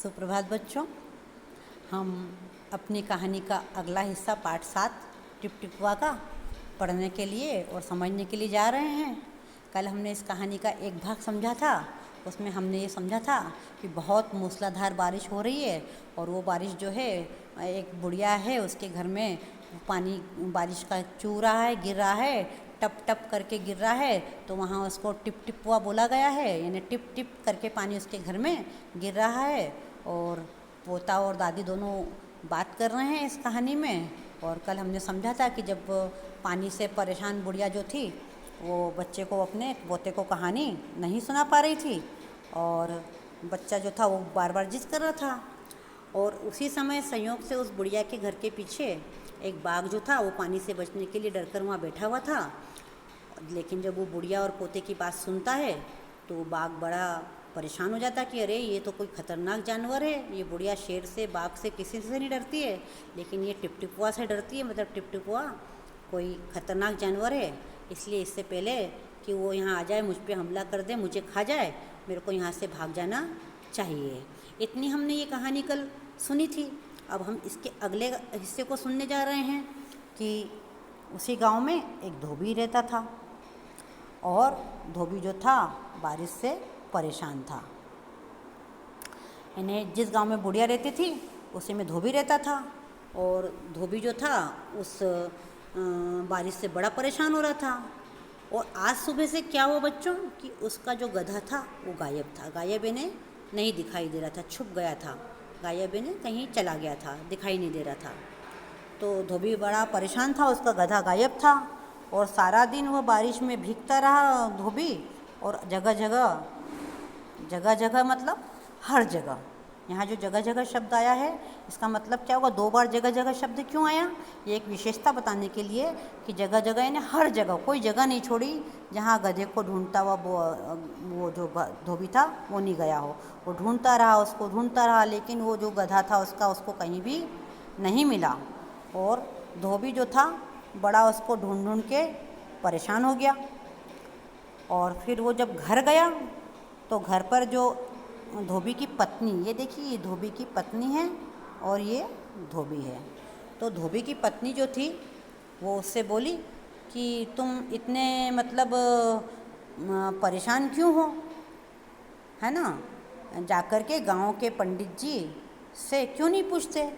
सुप्रभात बच्चों। हम अपनी कहानी का अगला हिस्सा पाठ 7 टिपटिपुआ का पढ़ने के लिए और समझने के लिए जा रहे हैं। कल हमने इस कहानी का एक भाग समझा था। उसमें हमने ये समझा था कि बहुत मूसलाधार बारिश हो रही है और वो बारिश जो है, एक बुढ़िया है, उसके घर में पानी बारिश का चू रहा है, गिर रहा है, टप टप करके गिर रहा है। तो वहाँ उसको टिप टिपुआ बोला गया है, यानी टिप टिप करके पानी उसके घर में गिर रहा है। और पोता और दादी दोनों बात कर रहे हैं इस कहानी में। और कल हमने समझा था कि जब पानी से परेशान बुढ़िया जो थी, वो बच्चे को, अपने पोते को कहानी नहीं सुना पा रही थी और बच्चा जो था वो बार बार जिद कर रहा था। और उसी समय संयोग से उस बुढ़िया के घर के पीछे एक बाघ जो था वो पानी से बचने के लिए डरकर वहाँ बैठा हुआ था। लेकिन जब वो बुढ़िया और पोते की बात सुनता है तो वो बाघ बड़ा परेशान हो जाता कि अरे ये तो कोई ख़तरनाक जानवर है। ये बुढ़िया शेर से, बाघ से, किसी से नहीं डरती है, लेकिन ये टिपटिपुआ से डरती है। मतलब टिपटिपुआ कोई ख़तरनाक जानवर है, इसलिए इससे पहले कि वो यहाँ आ जाए, मुझ पे हमला कर दे, मुझे खा जाए, मेरे को यहाँ से भाग जाना चाहिए। इतनी हमने ये कहानी कल सुनी थी। अब हम इसके अगले हिस्से को सुनने जा रहे हैं कि उसी गांव में एक धोबी रहता था और धोबी जो था बारिश से परेशान था। यानी जिस गांव में बुढ़िया रहती थी उसी में धोबी रहता था। और धोबी जो था उस बारिश से बड़ा परेशान हो रहा था। और आज सुबह से क्या हुआ बच्चों कि उसका जो गधा था वो गायब था। गायब यानी नहीं दिखाई दे रहा था, छुप गया था। गायब यानी कहीं चला गया था, दिखाई नहीं दे रहा था। तो धोबी बड़ा परेशान था, उसका गधा गायब था। और सारा दिन वो बारिश में भीगता रहा धोबी। और जगह जगह मतलब हर जगह। यहाँ जो जगह जगह शब्द आया है इसका मतलब क्या होगा? 2 बार जगह जगह शब्द क्यों आया? ये एक विशेषता बताने के लिए कि जगह जगह यानी हर जगह, कोई जगह नहीं छोड़ी जहाँ गधे को ढूंढता हुआ वो जो धोबी था वो नहीं गया हो। वो ढूंढता रहा, उसको ढूंढता रहा, लेकिन वो जो गधा था उसको कहीं भी नहीं मिला। और धोबी जो था बड़ा उसको ढूंढ ढूंढ के परेशान हो गया। और फिर वो जब घर गया तो घर पर जो धोबी की पत्नी, ये देखिए, ये धोबी की पत्नी है और ये धोबी है। तो धोबी की पत्नी जो थी वो उससे बोली कि तुम इतने मतलब परेशान क्यों हो, है ना? जाकर के गांव के पंडित जी से क्यों नहीं पूछते?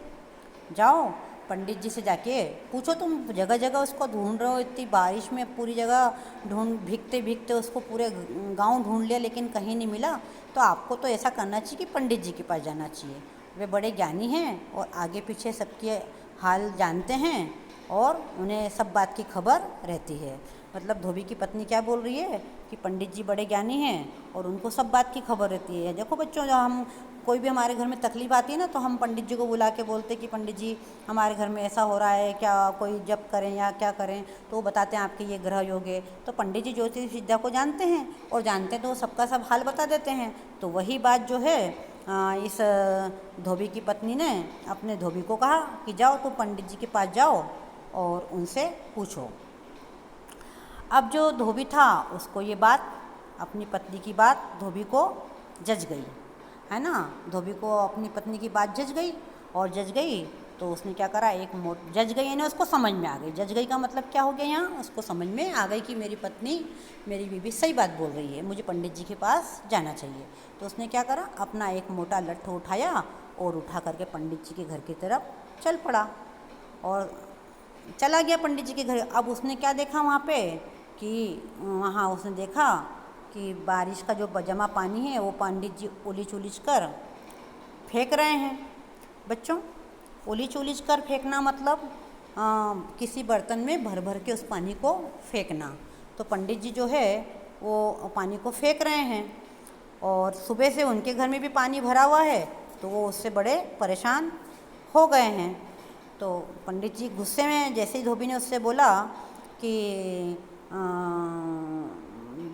जाओ पंडित जी से जाके पूछो। तुम जगह जगह उसको ढूंढ रहे हो, इतनी बारिश में पूरी जगह भीगते भीगते उसको पूरे गांव ढूंढ लिया, लेकिन कहीं नहीं मिला। तो आपको तो ऐसा करना चाहिए कि पंडित जी के पास जाना चाहिए। वे बड़े ज्ञानी हैं और आगे पीछे सबके हाल जानते हैं और उन्हें सब बात की खबर रहती है। मतलब धोबी की पत्नी क्या बोल रही है कि पंडित जी बड़े ज्ञानी हैं और उनको सब बात की खबर रहती है। देखो बच्चों, जब हम कोई भी हमारे घर में तकलीफ आती है ना, तो हम पंडित जी को बुला के बोलते कि पंडित जी हमारे घर में ऐसा हो रहा है, क्या कोई जप करें या क्या करें? तो वो बताते हैं आपके ये ग्रह योग है। तो पंडित जी ज्योतिष विद्या को जानते हैं और जानते हैं तो वो सबका सब हाल बता देते हैं। तो वही बात जो है इस धोबी की पत्नी ने अपने धोबी को कहा कि जाओ तुम पंडित जी के पास जाओ और उनसे पूछो। अब जो धोबी था उसको ये बात, अपनी पत्नी की बात धोबी को जच गई, है ना? धोबी को अपनी पत्नी की बात जच गई और जच गई तो उसने क्या करा, जच गई यानी उसको समझ में आ गई। जच गई का मतलब क्या हो गया? यहाँ उसको समझ में आ गई कि मेरी पत्नी, मेरी बीवी सही बात बोल रही है, मुझे पंडित जी के पास जाना चाहिए। तो उसने क्या करा, अपना एक मोटा लट्ठू उठाया और उठा करके पंडित जी के घर की तरफ चल पड़ा और चला गया पंडित जी के घर। अब उसने क्या देखा वहाँ पे कि वहाँ उसने देखा कि बारिश का जो जमा पानी है वो पंडित जी उलीच उलीच कर फेंक रहे हैं। बच्चों, उलीच उलीच कर फेंकना मतलब किसी बर्तन में भर भर के उस पानी को फेंकना। तो पंडित जी जो है वो पानी को फेंक रहे हैं और सुबह से उनके घर में भी पानी भरा हुआ है, तो वो उससे बड़े परेशान हो गए हैं। तो पंडित जी गुस्से में, जैसे ही धोबी ने उससे बोला कि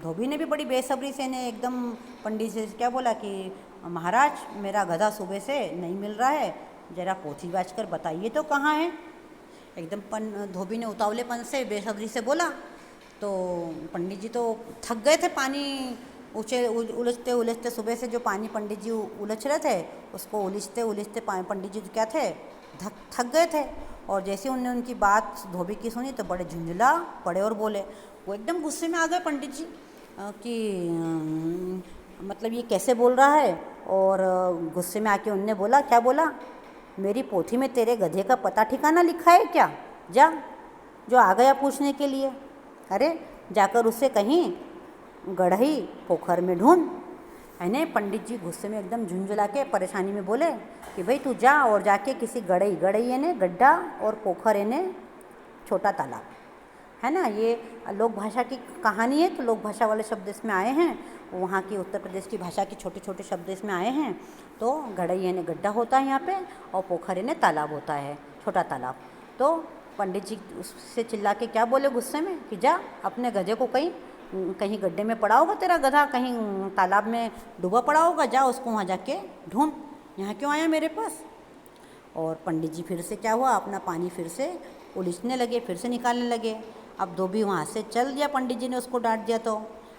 धोबी ने भी बड़ी बेसब्री से ने एकदम पंडित जी से क्या बोला कि महाराज, मेरा गधा सुबह से नहीं मिल रहा है, ज़रा पोथी बाज कर बताइए तो कहाँ है? एकदम धोबी ने उतावलेपन से, बेसब्री से बोला। तो पंडित जी तो थक गए थे पानी उलझते उलझते सुबह से जो पानी पंडित जी उलझ रहे थे, उसको उलझते उलझते पंडित जी क्या थे, थक गए थे। और जैसे उन्होंने उनकी बात धोबी की सुनी तो बड़े झुंझुला पड़े और बोले, वो एकदम गुस्से में आ गए पंडित जी कि मतलब ये कैसे बोल रहा है। और गुस्से में आके उनने बोला, क्या बोला, मेरी पोथी में तेरे गधे का पता ठिकाना लिखा है क्या? जा, जो आ गया पूछने के लिए, अरे जाकर उसे कहीं गढ़ई पोखर में ढूंढ। है ना, पंडित जी गुस्से में एकदम झुंझुला के परेशानी में बोले कि भाई तू जा और जाके किसी गढ़ई यानी गड्ढा और पोखर यानी छोटा तालाब, है ना, ये लोक भाषा की कहानी है। तो लोक भाषा वाले शब्द इसमें आए हैं, वहाँ की उत्तर प्रदेश की भाषा के छोटे छोटे शब्द इसमें आए हैं। तो गढ़ई यानी गड्ढा होता है यहाँ पे, और पोखर यानी तालाब होता है, छोटा तालाब। तो पंडित जी उससे चिल्ला के क्या बोले गुस्से में कि जा अपने गधे को कहीं गड्ढे में पड़ा होगा तेरा गधा, कहीं तालाब में डूबा पड़ा होगा, जा उसको वहाँ जाके ढूंढ, यहाँ क्यों आया मेरे पास। और पंडित जी फिर से क्या हुआ, अपना पानी फिर से उलीचने लगे, फिर से निकालने लगे। अब धोबी वहाँ से चल दिया, पंडित जी ने उसको डांट दिया। तो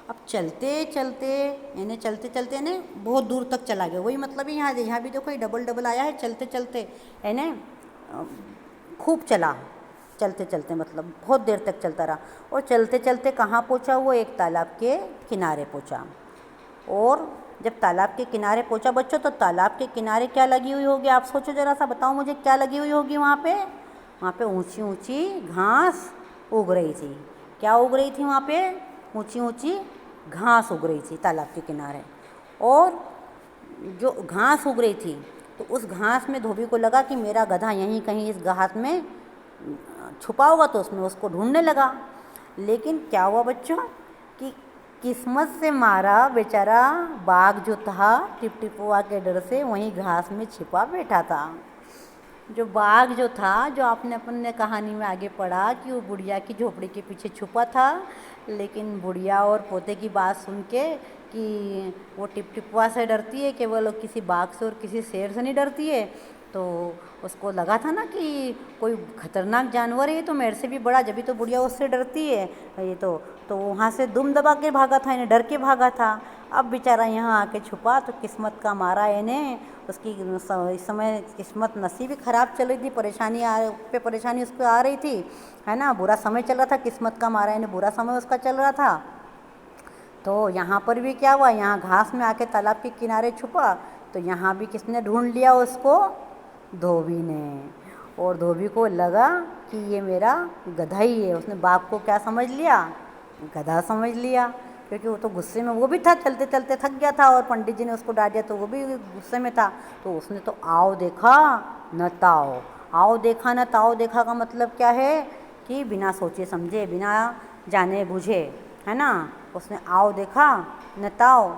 अब चलते चलते यानी बहुत दूर तक चला गया। वही मतलब यहाँ भी देखो, ये डबल डबल आया है, चलते चलते यानी खूब चला, चलते चलते मतलब बहुत देर तक चलता रहा। और चलते चलते कहाँ पहुँचा, वो एक तालाब के किनारे पहुँचा। और जब तालाब के किनारे पहुँचा बच्चों, तो तालाब के किनारे क्या लगी हुई होगी, आप सोचो ज़रा सा, बताओ मुझे क्या लगी हुई होगी वहाँ पे ऊंची ऊंची घास उग रही थी। क्या उग रही थी वहाँ पे, ऊंची ऊंची घास उग रही थी तालाब के किनारे। और जो घास उग रही थी, तो उस घास में धोबी को लगा कि मेरा गधा यहीं कहीं इस घास में छुपा होगा, तो उसमें उसको ढूंढने लगा। लेकिन क्या हुआ बच्चों कि किस्मत से मारा बेचारा बाघ जो था, टिपटिपुआ के डर से वहीं घास में छिपा बैठा था। जो बाघ जो था, जो आपने अपने कहानी में आगे पढ़ा कि वो बुढ़िया की झोपड़ी के पीछे छुपा था, लेकिन बुढ़िया और पोते की बात सुन के कि वो टिपटिपुआ से डरती है, केवल किसी बाघ से और किसी शेर से नहीं डरती है, तो उसको लगा था ना कि कोई खतरनाक जानवर है ये तो मेरे से भी बड़ा, जब भी तो बुढ़िया उससे डरती है ये तो वहाँ से दुम दबा के भागा था, इन्हें डर के भागा था। अब बेचारा यहाँ आके छुपा तो किस्मत का मारा इन्हें, उसकी इस समय किस्मत नसीब ही ख़राब चल रही थी, परेशानी उसको आ रही थी, है ना, बुरा समय चल रहा था, किस्मत का मारा इन्हें बुरा समय उसका चल रहा था। तो यहाँ पर भी क्या हुआ, यहाँ घास में आके तालाब के किनारे छुपा, तो यहाँ भी किसने ढूंढ लिया उसको, धोबी ने। और धोबी को लगा कि ये मेरा गधा ही है। उसने बाघ को क्या समझ लिया, गधा समझ लिया, क्योंकि वो तो गुस्से में वो भी था, चलते चलते थक गया था, और पंडित जी ने उसको डांट दिया तो वो भी गुस्से में था। तो उसने तो आओ देखा न ताओ, आओ देखा न ताओ देखा का मतलब क्या है कि बिना सोचे समझे, बिना जाने बुझे, है ना, उसने आओ देखा न ताओ,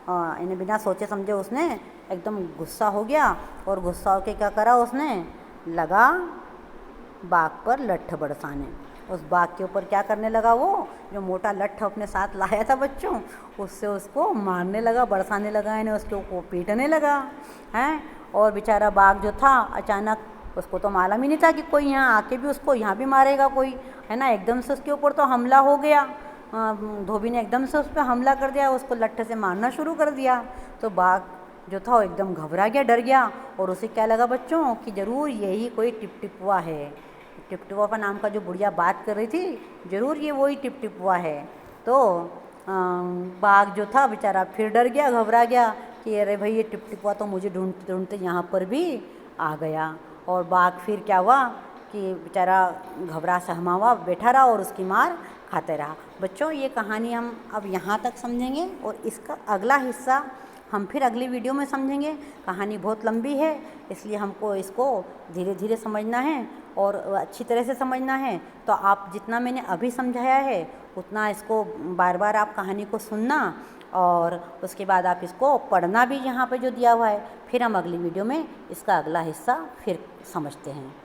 इन्हें बिना सोचे समझे उसने एकदम गुस्सा हो गया। और गुस्सा होकर क्या करा, उसने लगा बाघ पर लट्ठ बरसाने। उस बाघ के ऊपर क्या करने लगा, वो जो मोटा लट्ठ अपने साथ लाया था बच्चों, उससे उसको मारने लगा, बरसाने लगा, यानी उसके को पीटने लगा हैं। और बेचारा बाघ जो था, अचानक उसको तो मालूम ही नहीं था कि कोई यहाँ आके भी उसको यहाँ भी मारेगा कोई, है ना, एकदम से उसके ऊपर तो हमला हो गया। धोबी ने एकदम से उस पर हमला कर दिया, उसको लट्ठ से मारना शुरू कर दिया। तो बाघ जो था वो एकदम घबरा गया, डर गया, और उसे क्या लगा बच्चों कि ज़रूर यही कोई टिपटिपुआ है, टिपटिपुआ का नाम का जो बुढ़िया बात कर रही थी, ज़रूर ये वही टिपटिपुआ है। तो बाघ जो था बेचारा फिर डर गया, घबरा गया कि अरे भाई ये टिपटिपुआ तो मुझे ढूंढते ढूंढते यहाँ पर भी आ गया। और बाघ फिर क्या हुआ कि बेचारा घबरा सहमा हुआ बैठा रहा और उसकी मार खाते रहा। बच्चों ये कहानी हम अब यहाँ तक समझेंगे, और इसका अगला हिस्सा हम फिर अगली वीडियो में समझेंगे। कहानी बहुत लंबी है, इसलिए हमको इसको धीरे धीरे समझना है और अच्छी तरह से समझना है। तो आप जितना मैंने अभी समझाया है उतना इसको बार बार आप कहानी को सुनना, और उसके बाद आप इसको पढ़ना भी यहाँ पे जो दिया हुआ है। फिर हम अगली वीडियो में इसका अगला हिस्सा फिर समझते हैं।